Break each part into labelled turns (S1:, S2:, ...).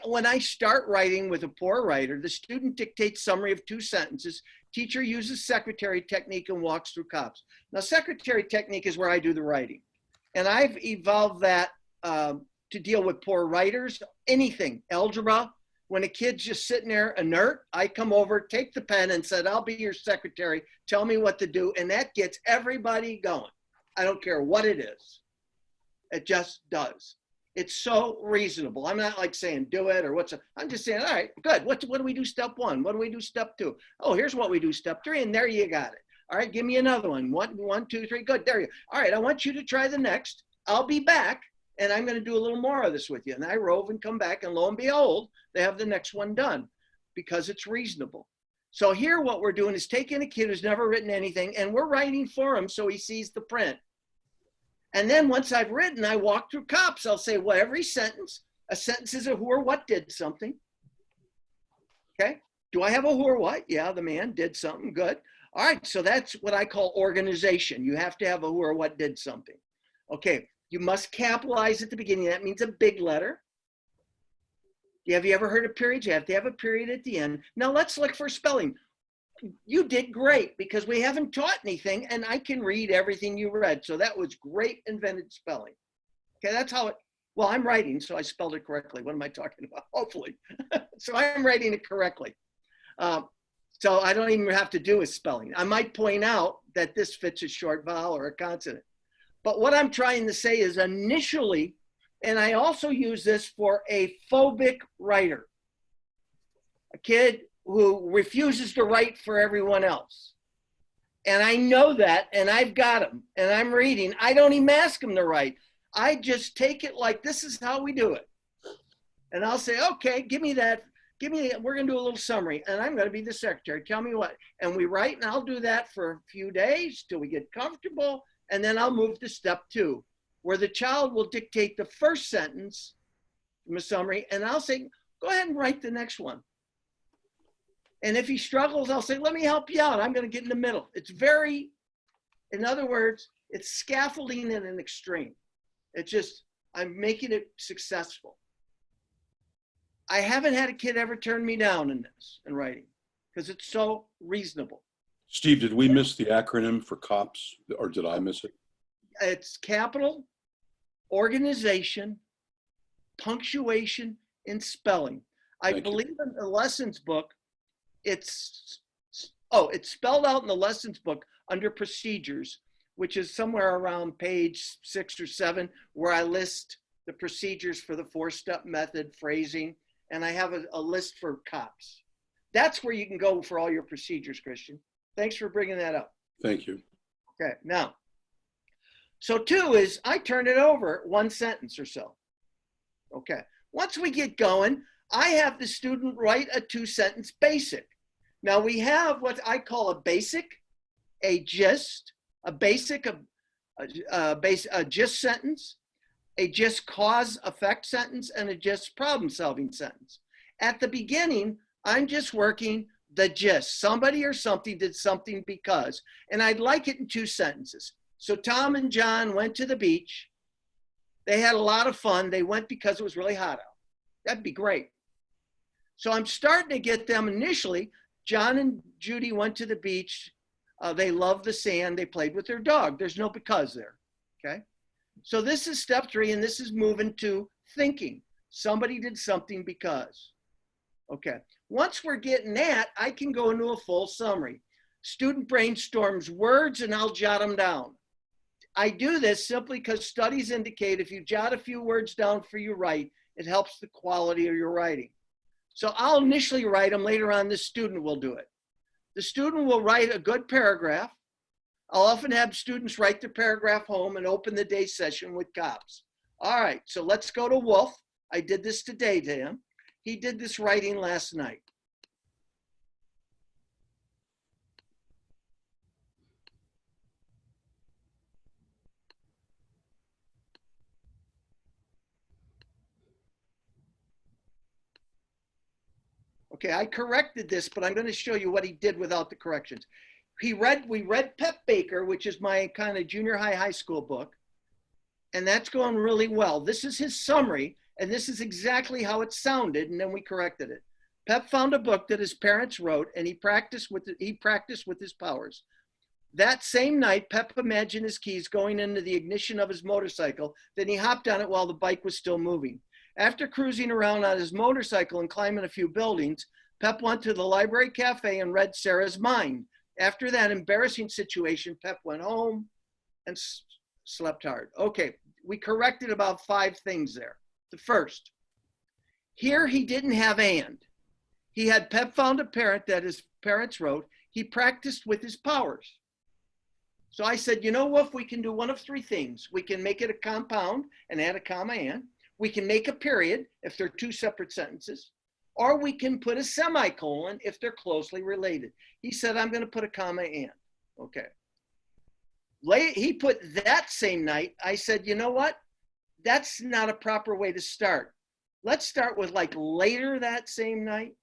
S1: when I start writing with a poor writer, the student dictates summary of 2 sentences. Teacher uses secretary technique and walks through COPS. Now, secretary technique is where I do the writing. And I've evolved that to deal with poor writers, anything, algebra. When a kid's just sitting there inert, I come over, take the pen and said, I'll be your secretary. Tell me what to do. And that gets everybody going. I don't care what it is. It just does. It's so reasonable. I'm not like saying do it or I'm just saying, all right, good. What do we do step 1? What do we do step 2? Oh, here's what we do step 3. And there you got it. All right, give me another one. 1, 2, 3. Good. There you go. All right, I want you to try the next. I'll be back and I'm going to do a little more of this with you. And I rove and come back and lo and behold, they have the next one done because it's reasonable. So here what we're doing is taking a kid who's never written anything and we're writing for him so he sees the print. And then once I've written, I walk through COPS. I'll say, well, every sentence, a sentence is a who or what did something. Okay. Do I have a who or what? Yeah, the man did something. Good. All right. So that's what I call organization. You have to have a who or what did something. Okay. You must capitalize at the beginning. That means a big letter. Have you ever heard of periods? You have to have a period at the end. Now let's look for spelling. You did great because we haven't taught anything and I can read everything you read. So that was great invented spelling. Okay, that's how it, well, I'm writing, so I spelled it correctly. What am I talking about? Hopefully. So I'm writing it correctly. So I don't even have to do with spelling. I might point out that this fits a short vowel or a consonant. But what I'm trying to say is initially, and I also use this for a phobic writer, a kid who refuses to write for everyone else. And I know that, and I've got him, and I'm reading. I don't even ask him to write. I just take it like this is how we do it. And I'll say, okay, give me that, we're gonna do a little summary, and I'm gonna be the secretary, tell me what. And we write, and I'll do that for a few days till we get comfortable, and then I'll move to step 2, where the child will dictate the first sentence from a summary, and I'll say, go ahead and write the next one. And if he struggles, I'll say, let me help you out. I'm going to get in the middle. It's very, in other words, it's scaffolding in an extreme. It's just, I'm making it successful. I haven't had a kid ever turn me down in this, in writing, because it's so reasonable.
S2: Steve, did we miss the acronym for COPS, or did I miss it?
S1: It's capital, organization, punctuation, and spelling. I believe in the lessons book, it's spelled out in the lessons book under procedures, which is somewhere around page 6 or 7, where I list the procedures for the 4-step method, phrasing, and I have a list for COPS. That's where you can go for all your procedures, Christian. Thanks for bringing that up.
S2: Thank you.
S1: Okay, now, so 2 is I turn it over 1 sentence or so. Okay, once we get going, I have the student write a 2-sentence basic. Now we have what I call a basic, a gist, a basic, a gist sentence, a gist cause effect sentence, and a gist problem solving sentence. At the beginning, I'm just working the gist. Somebody or something did something because, and I'd like it in 2 sentences. So Tom and John went to the beach. They had a lot of fun. They went because it was really hot out. That'd be great. So I'm starting to get them initially. John and Judy went to the beach. They loved the sand. They played with their dog. There's no because there, okay? So this is step 3, and this is moving to thinking. Somebody did something because. Okay, once we're getting that, I can go into a full summary. Student brainstorms words, and I'll jot them down. I do this simply because studies indicate if you jot a few words down for you write, it helps the quality of your writing. So I'll initially write them, later on the student will do it. The student will write a good paragraph. I'll often have students write the paragraph home and open the day session with COPS. All right, so let's go to Wolf. I did this today to him. He did this writing last night. Okay, I corrected this, but I'm going to show you what he did without the corrections. We read Pep Baker, which is my kind of junior high school book, and that's going really well. This is his summary, And this is exactly how it sounded, and then we corrected it. Pep found a book that his parents wrote, and he practiced with his powers. That same night, Pep imagined his keys going into the ignition of his motorcycle. Then he hopped on it while the bike was still moving. After cruising around on his motorcycle and climbing a few buildings, Pep went to the library cafe and read Sarah's mind. After that embarrassing situation, Pep went home and slept hard. Okay, we corrected about 5 things there. The first, here he didn't have and. He had Pep found a parent that his parents wrote. He practiced with his powers. So I said, you know, Wolf, we can do one of 3 things. We can make it a compound and add a comma and. We can make a period if they're 2 separate sentences. Or we can put a semicolon if they're closely related. He said, I'm going to put a comma and. Okay. He put that same night. I said, you know what? That's not a proper way to start. Let's start with like later that same night.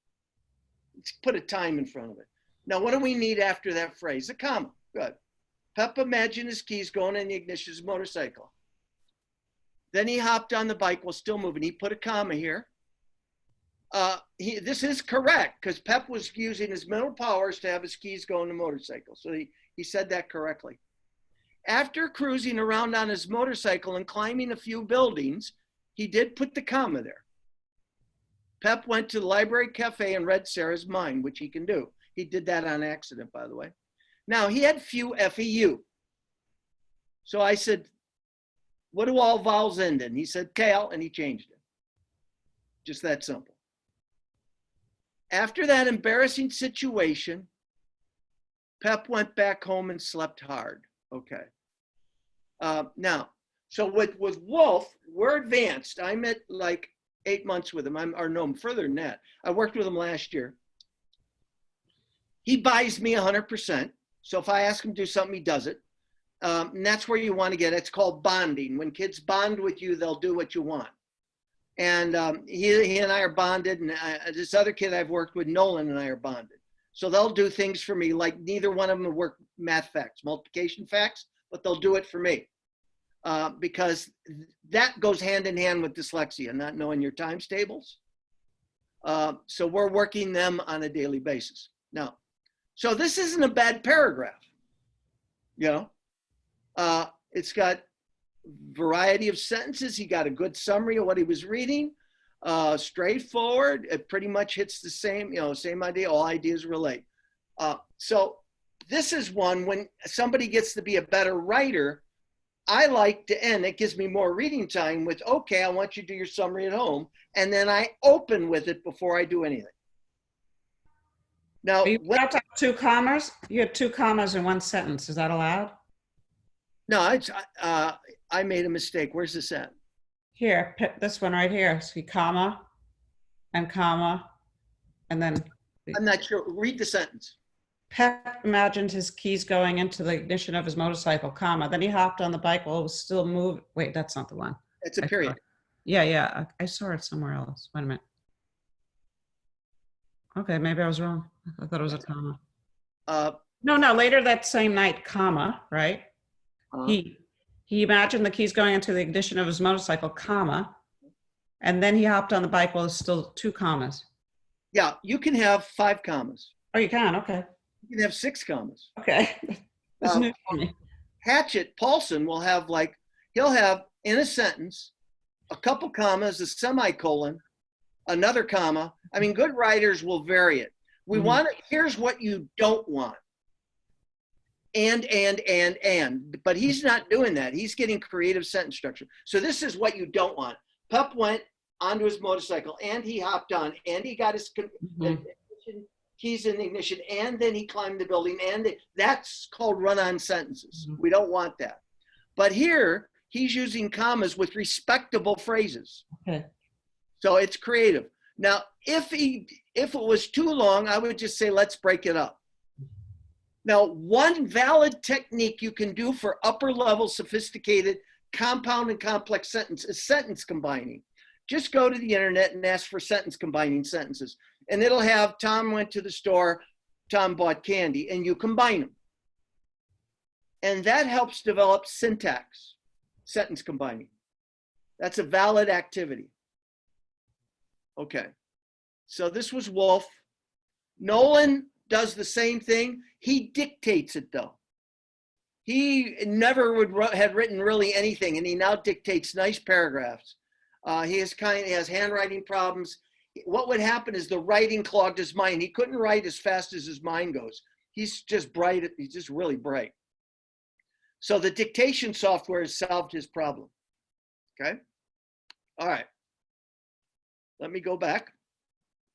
S1: Let's put a time in front of it. Now, what do we need after that phrase? A comma. Good. Pep imagined his keys going in the ignition of his motorcycle. Then he hopped on the bike while still moving. He put a comma here. This is correct because Pep was using his mental powers to have his keys go in the motorcycle. So he said that correctly. After cruising around on his motorcycle and climbing a few buildings, he did put the comma there. Pep went to the library cafe and read Sarah's mind, which he can do. He did that on accident, by the way. Now, he had few FEU. So I said, what do all vowels end in? He said, Cal, and he changed it. Just that simple. After that embarrassing situation, Pep went back home and slept hard. Okay. Now, so with Wolf, we're advanced. I'm at like 8 months with him. Or no, further than that. I worked with him last year. He buys me 100%. So if I ask him to do something, he does it. And that's where you want to get it. It's called bonding. When kids bond with you, they'll do what you want. And he and I are bonded. And this other kid I've worked with, Nolan, and I are bonded. So they'll do things for me, like neither one of them will work math facts, multiplication facts, but they'll do it for me. Because that goes hand in hand with dyslexia, not knowing your times tables. So we're working them on a daily basis. Now, so this isn't a bad paragraph, you know. It's got variety of sentences. He got a good summary of what he was reading. Straightforward. It pretty much hits the same, you know, same idea. All ideas relate. So this is one when somebody gets to be a better writer. I like to end. It gives me more reading time with, okay, I want you to do your summary at home, and then I open with it before I do anything. Now,
S3: you got 2 commas? You had 2 commas in one sentence. Is that allowed?
S1: No, it's, I made a mistake. Where's this at?
S3: Here, this one right here. See, comma, and then.
S1: I'm not sure. Read the sentence.
S3: Pep imagined his keys going into the ignition of his motorcycle, comma. Then he hopped on the bike while it was still moving. Wait, that's not the one.
S1: It's a period.
S3: Yeah. I saw it somewhere else. Wait a minute. Okay, maybe I was wrong. I thought it was a comma. No, later that same night, comma, right? He imagined the keys going into the ignition of his motorcycle, comma, and then he hopped on the bike while there's still 2 commas.
S1: Yeah, you can have 5 commas.
S3: Oh, you can? Okay.
S1: You can have 6 commas.
S3: Okay. That's new for me.
S1: Hatchett Paulson will have like, he'll have in a sentence, a couple commas, a semicolon, another comma. I mean, good writers will vary it. We want it, here's what you don't want. And. But he's not doing that. He's getting creative sentence structure. So this is what you don't want. Pep went onto his motorcycle and he hopped on and he got his keys in the ignition and then he climbed the building and that's called run-on sentences. We don't want that. But here he's using commas with respectable phrases.
S3: Okay.
S1: So it's creative. Now, if it was too long, I would just say, let's break it up. Now, one valid technique you can do for upper level sophisticated compound and complex sentence is sentence combining. Just go to the internet and ask for sentence combining sentences. And it'll have Tom went to the store, Tom bought candy, and you combine them. And that helps develop syntax, sentence combining. That's a valid activity. Okay. So this was Wolf. Nolan does the same thing. He dictates it though. He never had written really anything, and he now dictates nice paragraphs. He has handwriting problems. What would happen is the writing clogged his mind. He couldn't write as fast as his mind goes. He's just bright. He's just really bright. So the dictation software has solved his problem. Okay. All right. Let me go back.